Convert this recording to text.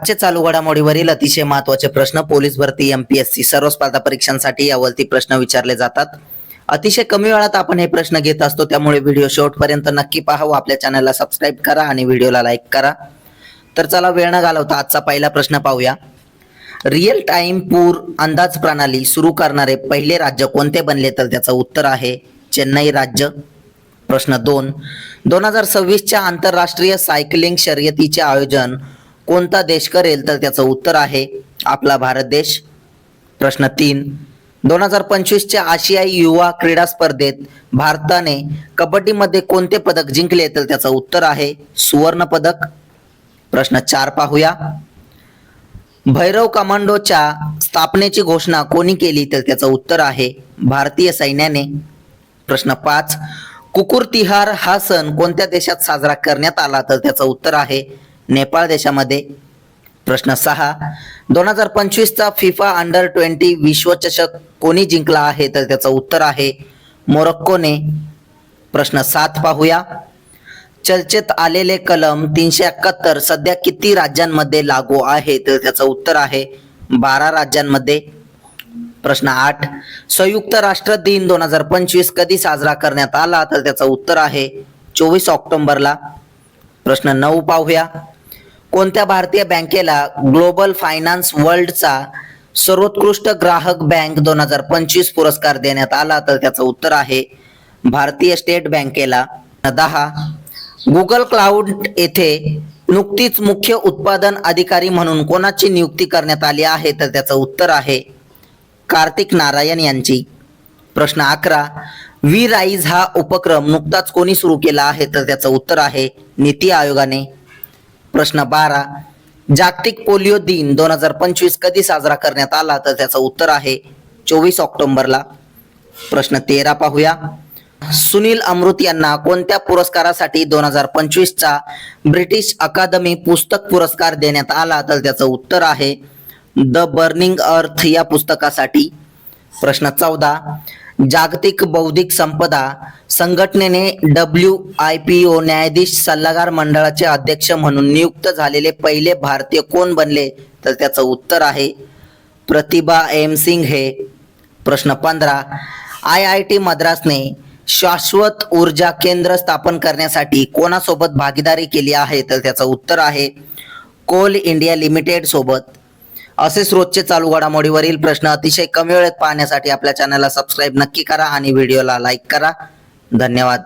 आजचे चालू घडामोडीवरील अतिशय महत्त्वाचे प्रश्न पोलीस भरती एमपीएससी सर्व स्पर्धा परीक्षांसाठी यावरती प्रश्न विचारले जातात. अतिशय कमी वेळात आपण हे प्रश्न घेत असतो, त्यामुळे व्हिडिओ शेवटपर्यंत नक्की पहा व आपल्या चॅनलला सबस्क्राईब करा आणि व्हिडिओला लाईक करा. तर चला वेळ न घालवता आजचा पहिला प्रश्न पाहूया. रिअल टाइम पूर अंदाज प्रणाली सुरू करणारे पहिले राज्य कोणते बनले? तर त्याचं उत्तर आहे चेन्नई राज्य. प्रश्न 2, 2026च्या आंतरराष्ट्रीय सायकलिंग शर्यतीचे आयोजन कोणता देश करेल? तर त्याचं उत्तर आहे आपला भारत देश. प्रश्न 3, 2025च्या आशियाई युवा क्रीडा स्पर्धेत भारताने कबड्डीमध्ये कोणते पदक जिंकले? तर त्याचं उत्तर आहे सुवर्ण पदक. प्रश्न 4 पाहूया. भैरव कमांडोच्या स्थापनेची घोषणा कोणी केली? तर त्याचं उत्तर आहे भारतीय सैन्याने. प्रश्न 5, कुकुर तिहार हा सण कोणत्या देशात साजरा करण्यात आला? तर त्याचं उत्तर आहे नेपाळ देशामध्ये. प्रश्न 6, 2025चा फिफा अंडर 20 विश्वचषक कोणी जिंकला आहे? तर त्याचं उत्तर आहे मोरोक्कोने. प्रश्न 7 पाहूया. चर्चेत आलेले कलम 371 सध्या किती राज्यांमध्ये लागू आहे? तर त्याचं उत्तर आहे 12 राज्यांमध्ये. प्रश्न 8, संयुक्त राष्ट्र दिन 2025 कधी साजरा करण्यात आला? तर त्याचं उत्तर आहे 24 ऑक्टोबरला. प्रश्न 9 पाहूया. कोणत्या भारतीय बँकेला ग्लोबल फायनान्स वर्ल्डचा सर्वोत्कृष्ट ग्राहक बँक 2025 पुरस्कार देण्यात आला? तर त्याचं उत्तर आहे भारतीय स्टेट बँकेला. 10, गुगल क्लाउड येथे नुकतीच मुख्य उत्पादन अधिकारी म्हणून कोणाची नियुक्ती करण्यात आली आहे? तर त्याचं उत्तर आहे कार्तिक नारायण यांची. प्रश्न 11, वी राईज हा उपक्रम नुकताच कोणी सुरू केला आहे? तर त्याचं उत्तर आहे नीती आयोगाने. प्रश्न 12, जागतिक पोलिओ दिन 2025 कधी साजरा करण्यात आला? तर त्याचं उत्तर आहे 24 ऑक्टोबरला. प्रश्न 13 पाहूया. सुनील अमृत यांना कोणत्या पुरस्कारासाठी 2025चा ब्रिटिश अकादमी पुस्तक पुरस्कार देण्यात आला? तर त्याचं उत्तर आहे द बर्निंग अर्थ या पुस्तकासाठी. प्रश्न 14, जागतिक बौद्धिक संपदा संघटनेने WIPO न्यायाधीश सल्लागार मंडळाचे अध्यक्ष म्हणून नियुक्त झालेले पहिले भारतीय कोण बनले? तर त्याचं उत्तर आहे प्रतिभा एम सिंग हे. प्रश्न 15, IIT मद्रासने शाश्वत ऊर्जा केंद्र स्थापन करण्यासाठी कोणासोबत भागीदारी केली आहे? तर त्याचं उत्तर आहे कोल इंडिया लिमिटेड सोबत. असेच रोजचे चालू घडामोडीवरील प्रश्न अतिशय कमी वेळेत पाहण्यासाठी आपल्या चॅनलला सबस्क्राईब नक्की करा आणि व्हिडिओला लाईक करा. धन्यवाद.